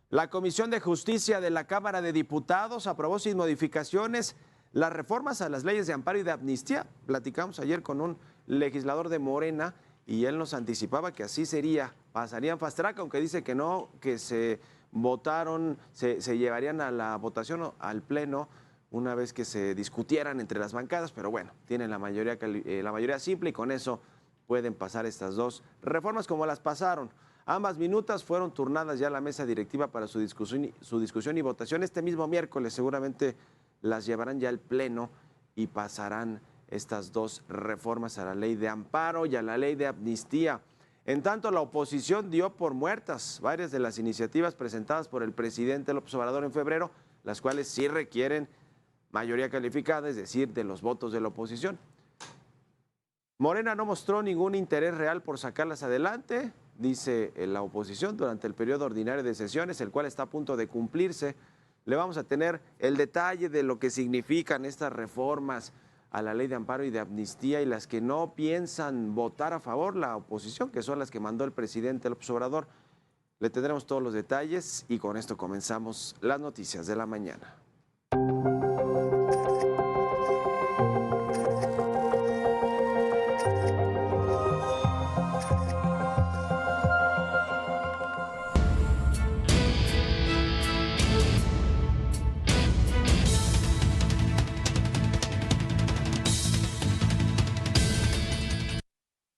La Comisión de Justicia de la Cámara de Diputados aprobó sin modificaciones las reformas a las leyes de amparo y de amnistía. Platicamos ayer con un legislador de Morena y él nos anticipaba que así sería, pasarían fast track, aunque dice que no, que se votaron, se llevarían a la votación al pleno una vez que se discutieran entre las bancadas, pero bueno, tienen la mayoría simple y con eso pueden pasar estas dos reformas como las pasaron. Ambas minutas fueron turnadas ya a la mesa directiva para su discusión y votación. Este mismo miércoles seguramente las llevarán ya al pleno y pasarán estas dos reformas a la ley de amparo y a la ley de amnistía. En tanto, la oposición dio por muertas varias de las iniciativas presentadas por el presidente López Obrador en febrero, las cuales sí requieren mayoría calificada, es decir, de los votos de la oposición. Morena no mostró ningún interés real por sacarlas adelante, dice la oposición, durante el periodo ordinario de sesiones, el cual está a punto de cumplirse. Le vamos a tener el detalle de lo que significan estas reformas a la ley de amparo y de amnistía y las que no piensan votar a favor la oposición, que son las que mandó el presidente López Obrador. Le tendremos todos los detalles y con esto comenzamos las noticias de la mañana.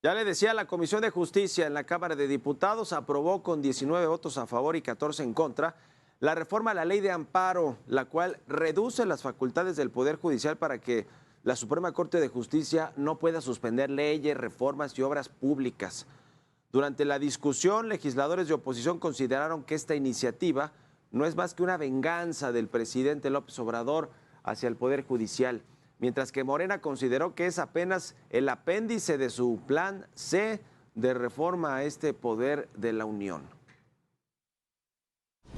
Ya le decía, la Comisión de Justicia en la Cámara de Diputados aprobó con 19 votos a favor y 14 en contra la reforma a la ley de amparo, la cual reduce las facultades del Poder Judicial para que la Suprema Corte de Justicia no pueda suspender leyes, reformas y obras públicas. Durante la discusión, legisladores de oposición consideraron que esta iniciativa no es más que una venganza del presidente López Obrador hacia el Poder Judicial, mientras que Morena consideró que es apenas el apéndice de su plan C de reforma a este poder de la Unión.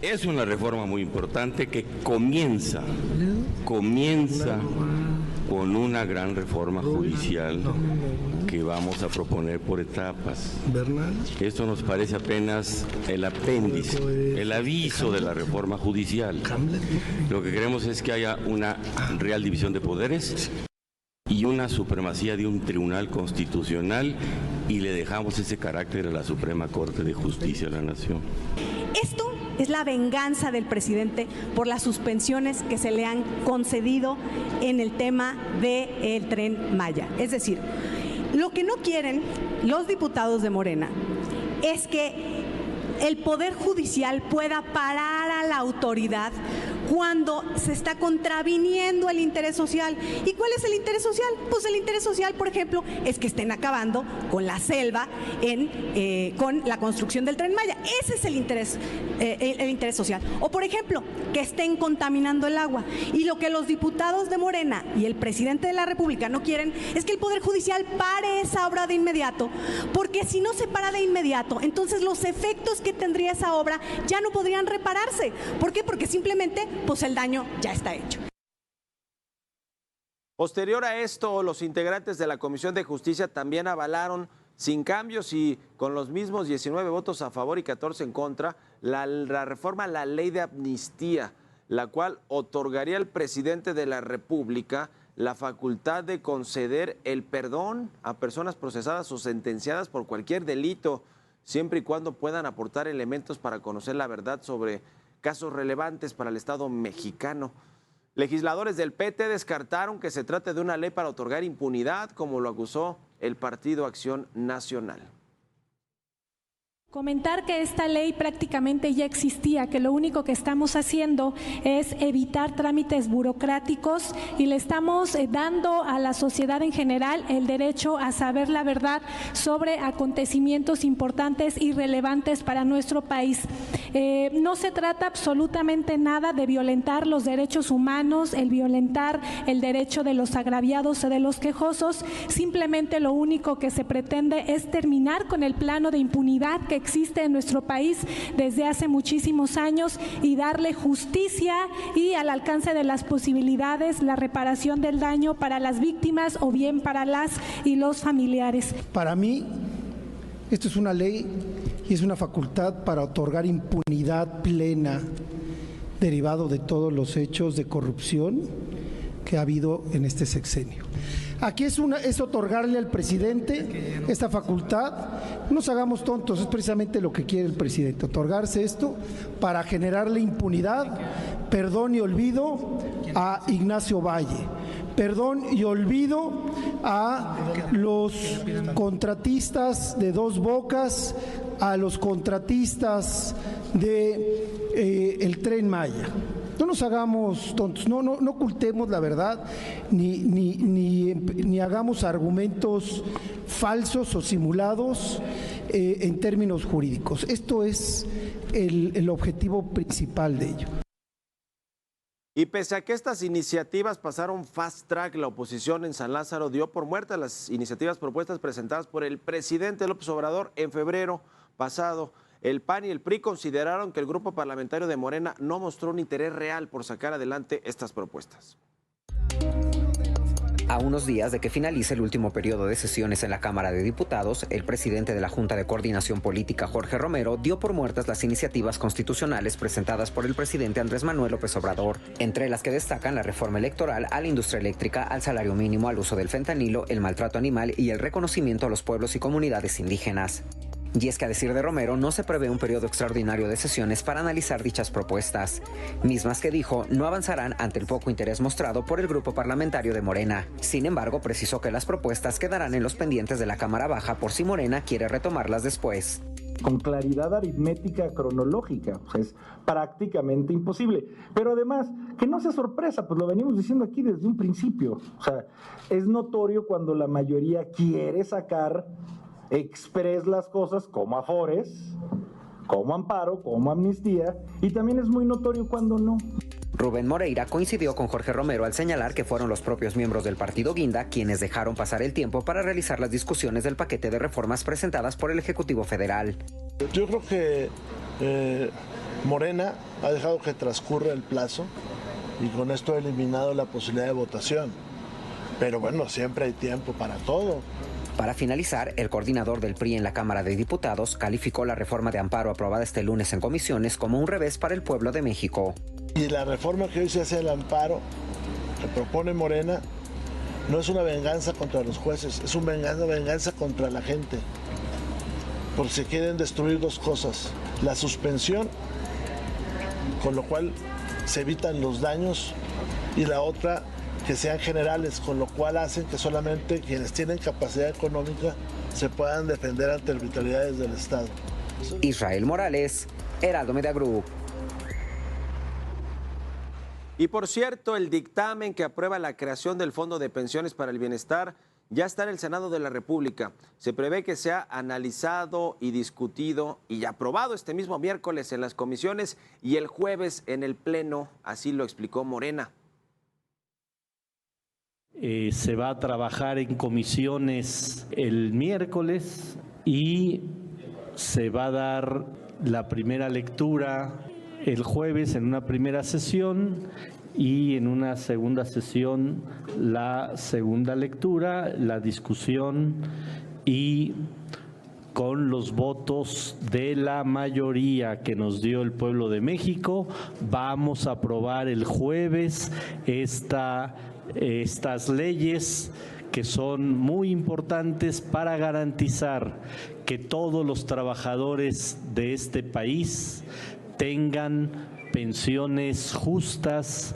Es una reforma muy importante que comienza con una gran reforma judicial que vamos a proponer por etapas. Esto nos parece apenas el apéndice, el aviso de la reforma judicial. Lo que queremos es que haya una real división de poderes y una supremacía de un tribunal constitucional y le dejamos ese carácter a la Suprema Corte de Justicia de la Nación. Esto es la venganza del presidente por las suspensiones que se le han concedido en el tema del Tren Maya. Es decir, lo que no quieren los diputados de Morena es que el Poder Judicial pueda parar a la autoridad cuando se está contraviniendo el interés social. ¿Y cuál es el interés social? Pues el interés social, por ejemplo, es que estén acabando con la selva con la construcción del Tren Maya. Ese es el interés social. O, por ejemplo, que estén contaminando el agua. Y lo que los diputados de Morena y el presidente de la República no quieren es que el Poder Judicial pare esa obra de inmediato, porque si no se para de inmediato, entonces los efectos que tendría esa obra ya no podrían repararse. ¿Por qué? Porque simplemente pues el daño ya está hecho. Posterior a esto, los integrantes de la Comisión de Justicia también avalaron sin cambios y con los mismos 19 votos a favor y 14 en contra la reforma a la ley de amnistía, la cual otorgaría al presidente de la República la facultad de conceder el perdón a personas procesadas o sentenciadas por cualquier delito, siempre y cuando puedan aportar elementos para conocer la verdad sobre casos relevantes para el Estado mexicano. Legisladores del PT descartaron que se trate de una ley para otorgar impunidad, como lo acusó el Partido Acción Nacional. Comentar que esta ley prácticamente ya existía, que lo único que estamos haciendo es evitar trámites burocráticos y le estamos dando a la sociedad en general el derecho a saber la verdad sobre acontecimientos importantes y relevantes para nuestro país. No se trata absolutamente nada de violentar los derechos humanos, el violentar el derecho de los agraviados o de los quejosos, simplemente lo único que se pretende es terminar con el plano de impunidad que existe en nuestro país desde hace muchísimos años y darle justicia y al alcance de las posibilidades la reparación del daño para las víctimas o bien para las y los familiares. Para mí, esto es una ley y es una facultad para otorgar impunidad plena derivado de todos los hechos de corrupción que ha habido en este sexenio. Aquí es otorgarle al presidente esta facultad. No nos hagamos tontos, es precisamente lo que quiere el presidente, otorgarse esto para generarle impunidad, perdón y olvido a Ignacio Valle, perdón y olvido a los contratistas de Dos Bocas, a los contratistas de el Tren Maya. No nos hagamos tontos, no ocultemos la verdad, ni hagamos argumentos falsos o simulados en términos jurídicos. Esto es el objetivo principal de ello. Y pese a que estas iniciativas pasaron fast track, la oposición en San Lázaro dio por muertas las iniciativas propuestas presentadas por el presidente López Obrador en febrero pasado. El PAN y el PRI consideraron que el grupo parlamentario de Morena no mostró un interés real por sacar adelante estas propuestas. A unos días de que finalice el último periodo de sesiones en la Cámara de Diputados, el presidente de la Junta de Coordinación Política, Jorge Romero, dio por muertas las iniciativas constitucionales presentadas por el presidente Andrés Manuel López Obrador, entre las que destacan la reforma electoral, a la industria eléctrica, al salario mínimo, al uso del fentanilo, el maltrato animal y el reconocimiento a los pueblos y comunidades indígenas. Y es que a decir de Romero, no se prevé un periodo extraordinario de sesiones para analizar dichas propuestas, mismas que dijo no avanzarán ante el poco interés mostrado por el grupo parlamentario de Morena. Sin embargo, precisó que las propuestas quedarán en los pendientes de la Cámara Baja por si Morena quiere retomarlas después. Con claridad aritmética cronológica, o sea, es prácticamente imposible. Pero además, que no sea sorpresa, pues lo venimos diciendo aquí desde un principio. O sea, es notorio cuando la mayoría quiere sacar express las cosas como afores, como amparo, como amnistía, y también es muy notorio cuando no. Rubén Moreira coincidió con Jorge Romero al señalar que fueron los propios miembros del partido Guinda quienes dejaron pasar el tiempo para realizar las discusiones del paquete de reformas presentadas por el Ejecutivo Federal. Yo creo que Morena ha dejado que transcurra el plazo y con esto ha eliminado la posibilidad de votación. Pero bueno, siempre hay tiempo para todo. Para finalizar, el coordinador del PRI en la Cámara de Diputados calificó la reforma de amparo aprobada este lunes en comisiones como un revés para el pueblo de México. Y la reforma que hoy se hace del amparo, que propone Morena, no es una venganza contra los jueces, es una venganza contra la gente. Porque se quieren destruir dos cosas: la suspensión, con lo cual se evitan los daños, y la otra, que sean generales, con lo cual hacen que solamente quienes tienen capacidad económica se puedan defender ante arbitrariedades del Estado. Israel Morales, Heraldo Media Group. Y por cierto, el dictamen que aprueba la creación del Fondo de Pensiones para el Bienestar ya está en el Senado de la República. Se prevé que sea analizado y discutido y aprobado este mismo miércoles en las comisiones y el jueves en el Pleno, así lo explicó Morena. Se va a trabajar en comisiones el miércoles y se va a dar la primera lectura el jueves en una primera sesión y en una segunda sesión la segunda lectura, la discusión, y con los votos de la mayoría que nos dio el pueblo de México vamos a aprobar el jueves estas leyes que son muy importantes para garantizar que todos los trabajadores de este país tengan pensiones justas.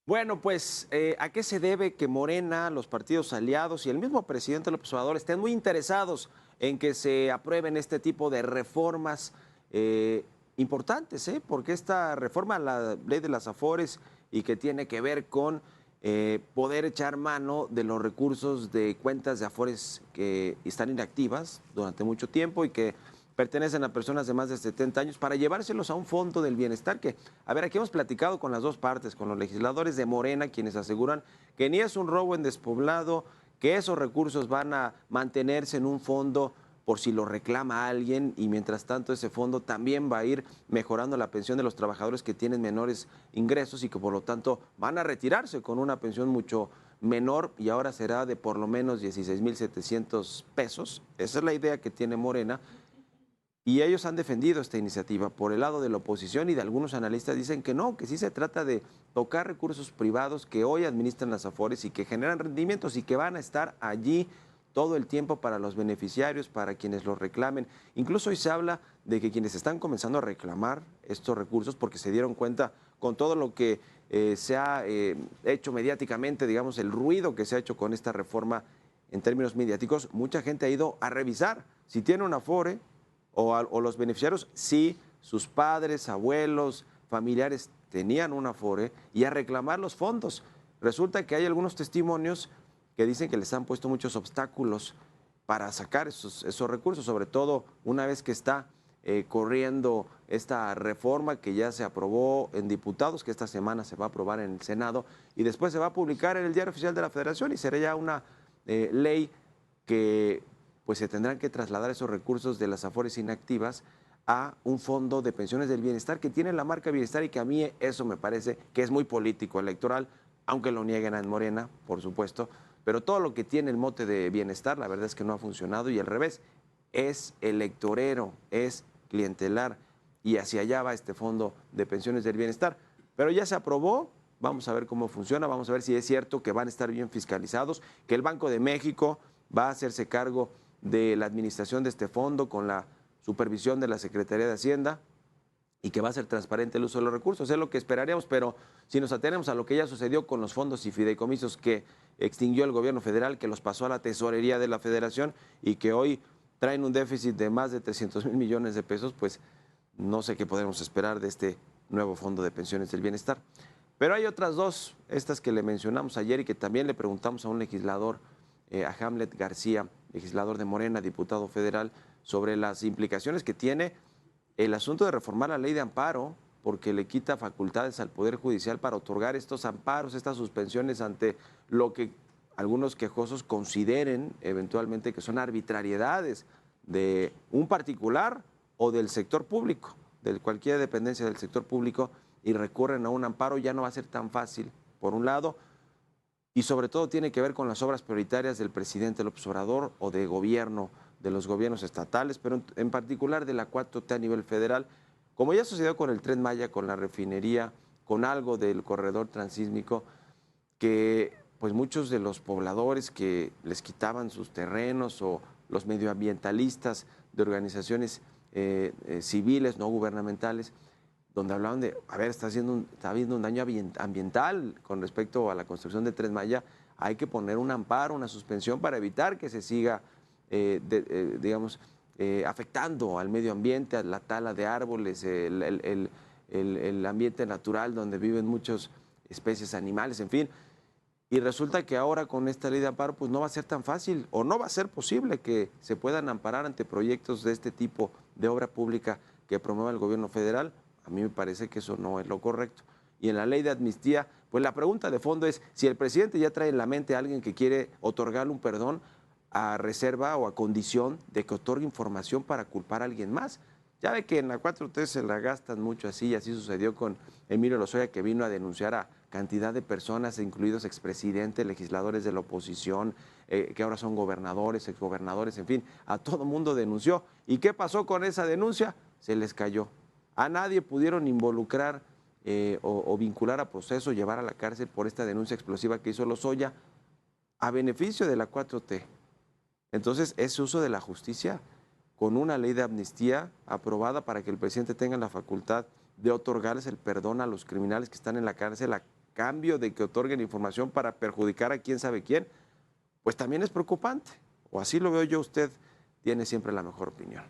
Bueno, pues, ¿a qué se debe que Morena, los partidos aliados y el mismo presidente López Obrador estén muy interesados en que se aprueben este tipo de reformas importantes? Porque esta reforma a la ley de las afores y que tiene que ver con poder echar mano de los recursos de cuentas de afores que están inactivas durante mucho tiempo y que pertenecen a personas de más de 70 años para llevárselos a un fondo del bienestar que, a ver, aquí hemos platicado con las dos partes, con los legisladores de Morena, quienes aseguran que ni es un robo en despoblado, que esos recursos van a mantenerse en un fondo por si lo reclama alguien, y mientras tanto ese fondo también va a ir mejorando la pensión de los trabajadores que tienen menores ingresos y que por lo tanto van a retirarse con una pensión mucho menor, y ahora será de por lo menos 16,700 pesos. Esa es la idea que tiene Morena. Y ellos han defendido esta iniciativa por el lado de la oposición, y de algunos analistas dicen que no, que sí se trata de tocar recursos privados que hoy administran las Afores y que generan rendimientos y que van a estar allí todo el tiempo para los beneficiarios, para quienes los reclamen. Incluso hoy se habla de que quienes están comenzando a reclamar estos recursos, porque se dieron cuenta con todo lo que se ha hecho mediáticamente, digamos, el ruido que se ha hecho con esta reforma en términos mediáticos, mucha gente ha ido a revisar si tiene un Afore o los beneficiarios, si sus padres, abuelos, familiares tenían un Afore, y a reclamar los fondos. Resulta que hay algunos testimonios que dicen que les han puesto muchos obstáculos para sacar esos recursos, sobre todo una vez que está corriendo esta reforma que ya se aprobó en diputados, que esta semana se va a aprobar en el Senado, y después se va a publicar en el Diario Oficial de la Federación, y será ya una ley que pues se tendrán que trasladar esos recursos de las Afores inactivas a un fondo de pensiones del bienestar que tiene la marca Bienestar, y que a mí eso me parece que es muy político electoral, aunque lo nieguen en Morena, por supuesto, pero todo lo que tiene el mote de bienestar, la verdad es que no ha funcionado, y al revés, es electorero, es clientelar, y hacia allá va este fondo de pensiones del bienestar. Pero ya se aprobó, vamos a ver cómo funciona, vamos a ver si es cierto que van a estar bien fiscalizados, que el Banco de México va a hacerse cargo de la administración de este fondo con la supervisión de la Secretaría de Hacienda, y que va a ser transparente el uso de los recursos. Es lo que esperaríamos, pero si nos atenemos a lo que ya sucedió con los fondos y fideicomisos que extinguió el gobierno federal, que los pasó a la tesorería de la Federación y que hoy traen un déficit de más de 300,000 millones de pesos, pues no sé qué podemos esperar de este nuevo fondo de pensiones del bienestar. Pero hay otras dos, estas que le mencionamos ayer y que también le preguntamos a un legislador, a Hamlet García, legislador de Morena, diputado federal, sobre las implicaciones que tiene el asunto de reformar la ley de amparo, porque le quita facultades al Poder Judicial para otorgar estos amparos, estas suspensiones ante lo que algunos quejosos consideren eventualmente que son arbitrariedades de un particular o del sector público, de cualquier dependencia del sector público, y recurren a un amparo. Ya no va a ser tan fácil, por un lado, y sobre todo tiene que ver con las obras prioritarias del presidente López Obrador o de gobierno, de los gobiernos estatales, pero en particular de la 4T a nivel federal, como ya sucedió con el Tren Maya, con la refinería, con algo del corredor transísmico, que pues muchos de los pobladores que les quitaban sus terrenos, o los medioambientalistas de organizaciones civiles, no gubernamentales, donde hablaban de, a ver, está habiendo un daño ambiental con respecto a la construcción del Tren Maya, hay que poner un amparo, una suspensión para evitar que se siga afectando al medio ambiente, a la tala de árboles, el ambiente natural donde viven muchas especies animales, en fin. Y resulta que ahora con esta ley de amparo pues no va a ser tan fácil, o no va a ser posible que se puedan amparar ante proyectos de este tipo de obra pública que promueva el gobierno federal. A mí me parece que eso no es lo correcto. Y en la ley de amnistía, pues la pregunta de fondo es si el presidente ya trae en la mente a alguien que quiere otorgarle un perdón a reserva o a condición de que otorgue información para culpar a alguien más. Ya ve que en la 4T se la gastan mucho así, y así sucedió con Emilio Lozoya, que vino a denunciar a cantidad de personas, incluidos expresidentes, legisladores de la oposición, que ahora son gobernadores, exgobernadores, en fin, a todo mundo denunció. ¿Y qué pasó con esa denuncia? Se les cayó. A nadie pudieron involucrar o vincular a proceso, llevar a la cárcel por esta denuncia explosiva que hizo Lozoya a beneficio de la 4T. Entonces, ese uso de la justicia con una ley de amnistía aprobada para que el presidente tenga la facultad de otorgarles el perdón a los criminales que están en la cárcel a cambio de que otorguen información para perjudicar a quién sabe quién, pues también es preocupante. O así lo veo yo, usted tiene siempre la mejor opinión.